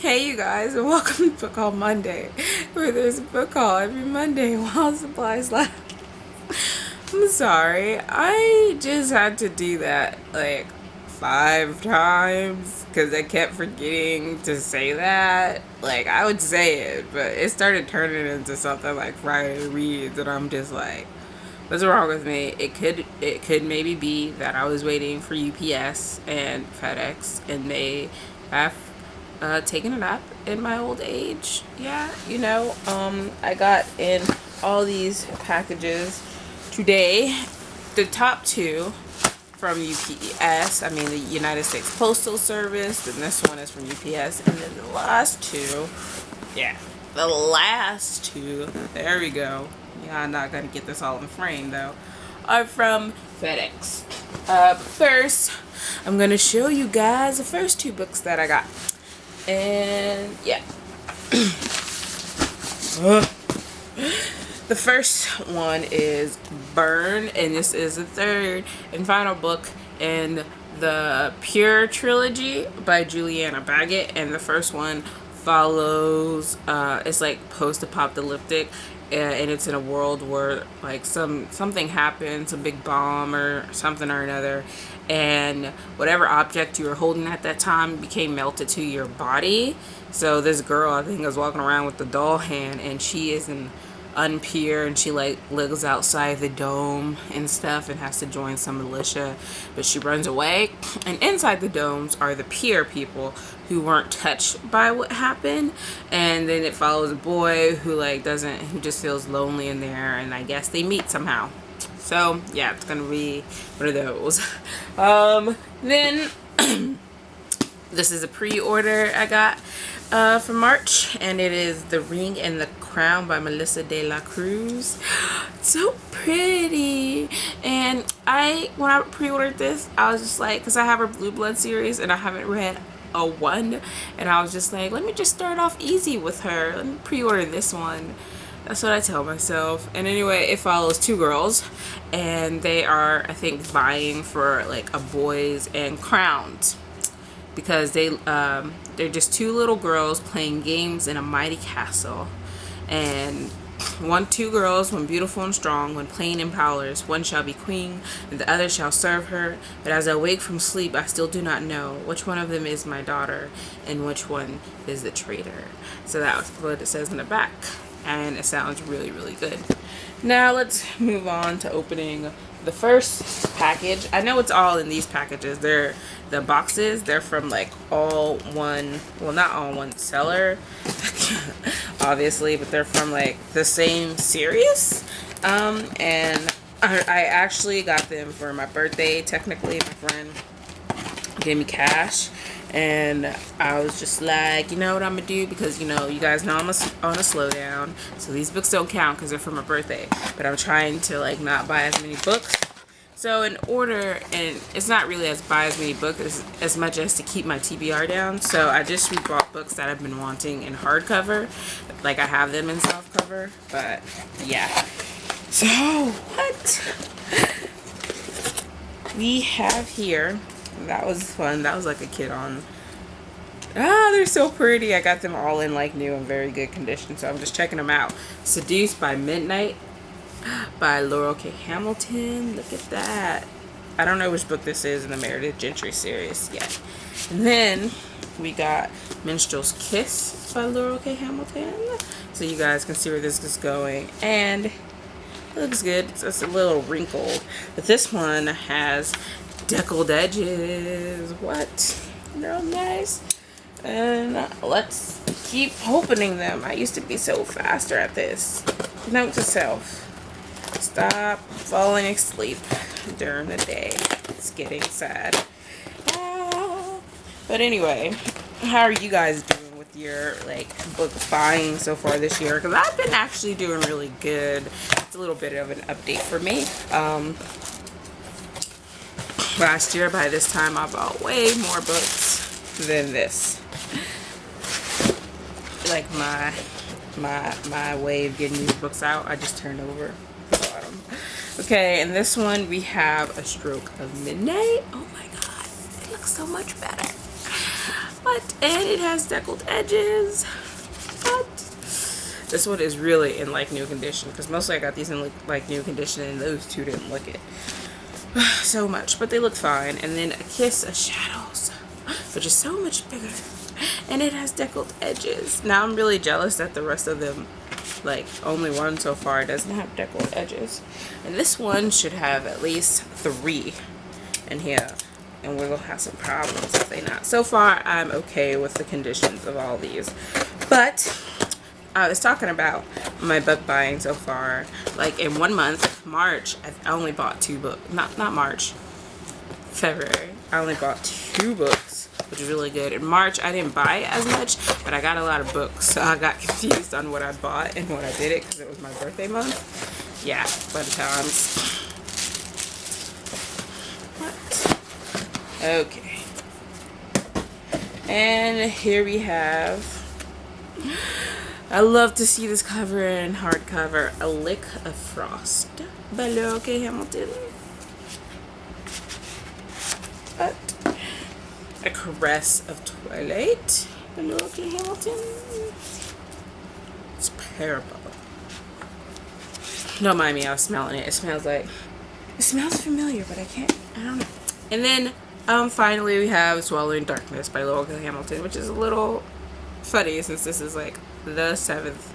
Hey you guys, and welcome to BookHaul Monday, where there's a book haul every Monday while supplies last. I'm sorry, I just had to do that like 5 times because I kept forgetting to say that. Like, I would say it, but it started turning into something like Friday Reads, and I'm just like, what's wrong with me? It could maybe be that I was waiting for UPS and FedEx, and they have taken a nap in my old age. Yeah, I got in all these packages today. The top two from UPS, I mean the United States Postal Service, and this one is from UPS, and then the last two, there we go. Yeah, I'm not gonna get this all in frame though, are from FedEx. First, I'm gonna show you guys the first two books that I got. And yeah. The first one is Burn, and this is the third and final book in the Pure trilogy by Juliana Baggett. And the first one follows it's like post-apocalyptic, and it's in a world where like something happens, a big bomb or something or another, and whatever object you were holding at that time became melted to your body. So this girl, I think, is walking around with the doll hand, and she is an unpure, and she like lives outside the dome and stuff and has to join some militia, but she runs away. And inside the domes are the pure people who weren't touched by what happened. And then it follows a boy who who just feels lonely in there, and I guess they meet somehow. So yeah, it's gonna be one of those. Then this is a pre-order I got for March, and it is The Ring and the Crown by Melissa de la Cruz. So pretty. And when I pre-ordered this, I was just like, because I have her Blue Blood series and I haven't read a one, and I was just like, let me just start off easy with her. Let me pre-order this one. That's what I tell myself. And anyway, it follows two girls, and they are, I think, vying for like a boys and crowns, because they're just two little girls playing games in a mighty castle. And two girls, one beautiful and strong, when playing in powers, one shall be queen, and the other shall serve her. But as I wake from sleep, I still do not know which one of them is my daughter and which one is the traitor. So that's what it says in the back, and it sounds really, really good. Now let's move on to opening the first package. I know it's all in these packages. They're the boxes. They're from like all one, well, not all one seller, obviously, but they're from like the same series. And I actually got them for my birthday. Technically, my friend gave me cash, and I was just like, you know what I'm gonna do, because you guys know I'm on a slow down, so these books don't count because they're for my birthday, but I'm trying to like not buy as many books. So in order, and it's not really buy as many books as much as to keep my TBR down, so I just rebought books that I've been wanting in hardcover. Like, I have them in softcover, but yeah. So what we have here, that was fun. That was like a kid on. They're so pretty. I got them all in like new and very good condition, so I'm just checking them out. Seduced by Midnight by Laurel K. Hamilton. Look at that. I don't know which book this is in the Meredith Gentry series yet. And then we got Minstrel's Kiss by Laurel K. Hamilton, so you guys can see where this is going. And it looks good. It's a little wrinkled, but this one has deckled edges. What? They're nice. And let's keep opening them. I used to be so faster at this. Note to self: stop falling asleep during the day. It's getting sad. But anyway, how are you guys doing with your like book buying so far this year? Because I've been actually doing really good. It's a little bit of an update for me. Last year by this time I bought way more books than this. Like my way of getting these books out, I just turned over the bottom. Okay, and this one we have A Stroke of Midnight. Oh my god, it looks so much better. What? And it has deckled edges. What? This one is really in like new condition, because mostly I got these in like new condition, and those two didn't look it so much, but they look fine. And then A Kiss of Shadows, which is so much bigger, and it has deckled edges. Now I'm really jealous that the rest of them, like only one so far, doesn't have deckled edges, and this one should have at least 3 in here, and we're gonna have some problems if they not. So far I'm okay with the conditions of all these, but I was talking about my book buying so far. Like in 1 month, March, I only bought 2 books. Not March, February. I only bought 2 books, which is really good. In March, I didn't buy as much, but I got a lot of books. So I got confused on what I bought and what I did it, because it was my birthday month. Yeah, fun times. What? Okay. And here we have, I love to see this cover in hardcover, A Lick of Frost by ke-sha Hamilton. But A Caress of Twilight by ke-sha Hamilton. It's terrible. Don't mind me, I was smelling it. It smells familiar, but I don't know. And then finally we have Swallowing Darkness by ke-sha Hamilton, which is a little funny since this is like the 7th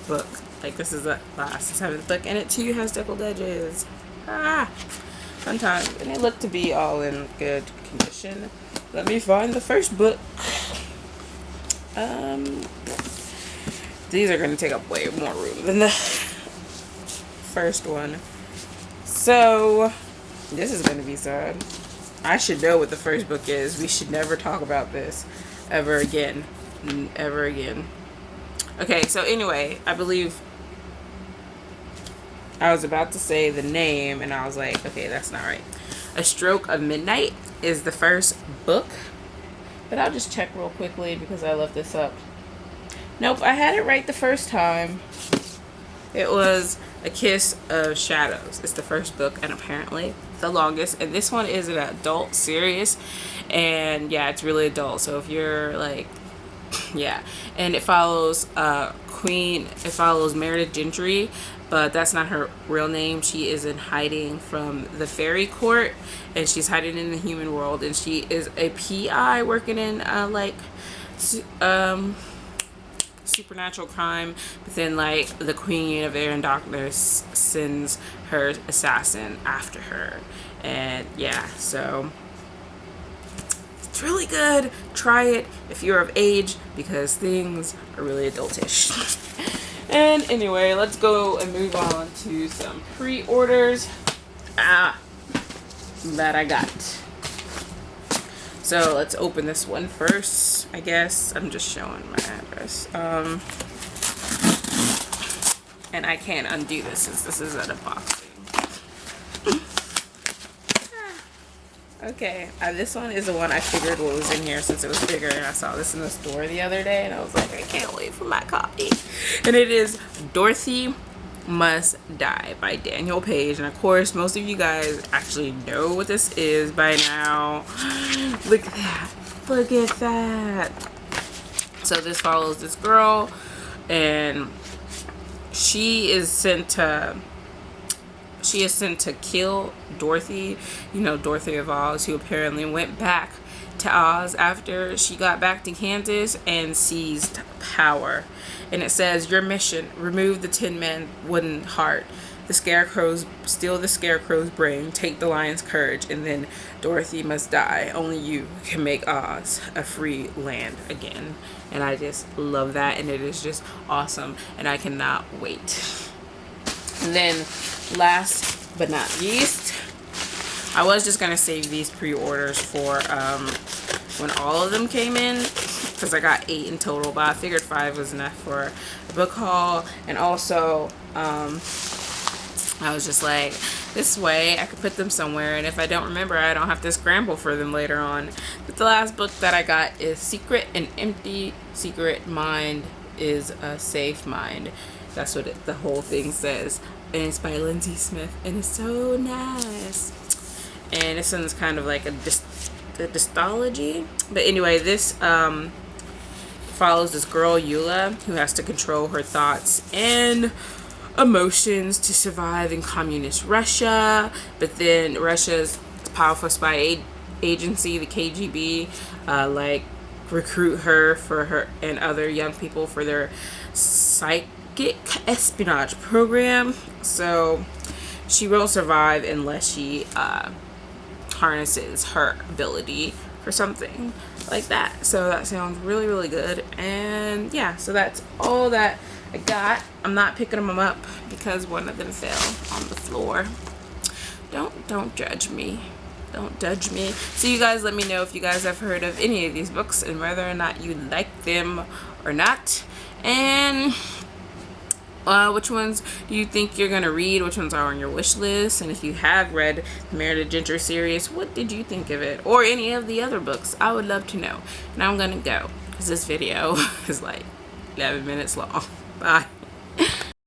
book. Like this is the last 7th book, and it too has deckled edges. Fun time. And they look to be all in good condition. Let me find the first book. These are going to take up way more room than the first one. So this is going to be sad. I should know what the first book is. We should never talk about this ever again. Ever again. Okay, so anyway, I believe I was about to say the name, and I was like, okay, that's not right. A Stroke of Midnight is the first book, but I'll just check real quickly because I left this up. Nope, I had it right the first time. It was A Kiss of Shadows. It's the first book, and apparently the longest. And this one is an adult series, and yeah, it's really adult. So if you're like, yeah, and it follows it follows Meredith Gentry, but that's not her real name. She is in hiding from the fairy court, and she's hiding in the human world, and she is a PI working in like supernatural crime, but then like the Queen of Air and Darkness sends her assassin after her. And yeah, so it's really good. Try it if you're of age, because things are really adultish. And anyway, let's go and move on to some pre-orders that I got. So let's open this one first, I guess. I'm just showing my address. And I can't undo this since this is an unboxing. Okay, this one is the one I figured what was in here since it was bigger, and I saw this in the store the other day, and I was like, I can't wait for my copy. And it is Dorothy Must Die by Daniel Page. And of course, most of you guys actually know what this is by now. Look at that. Look at that. So this follows this girl, and she is sent to kill Dorothy, you know, Dorothy of Oz, who apparently went back to Oz after she got back to Kansas and seized power. And it says, your mission, remove the Tin Man wooden heart, steal the Scarecrow's brain, take the lion's courage, and then Dorothy must die. Only you can make Oz a free land again. And I just love that, and it is just awesome, and I cannot wait. And then last but not least, I was just gonna save these pre-orders for when all of them came in, because I got 8 in total, but I figured 5 was enough for a book haul. And also I was just like, this way I could put them somewhere, and if I don't remember, I don't have to scramble for them later on. But the last book that I got is Secret and Empty. Secret Mind is a Safe Mind. That's what the whole thing says. And it's by Lindsay Smith, and it's so nice. And this one's kind of like a the dystology. But anyway, this follows this girl Eula who has to control her thoughts and emotions to survive in communist Russia. But then Russia's powerful spy agency, the KGB, like recruit her for her and other young people for their psychic espionage program. So she won't survive unless she harnesses her ability for something like that. So that sounds really, really good. And yeah, so that's all that I got. I'm not picking them up because one of them fell on the floor. Don't judge me. Don't judge me. So you guys let me know if you guys have heard of any of these books and whether or not you like them or not. And which ones do you think you're gonna read? Which ones are on your wish list? And if you have read the Meredith Ginger series, what did you think of it? Or any of the other books? I would love to know. And I'm gonna go because this video is like 11 minutes long. Bye.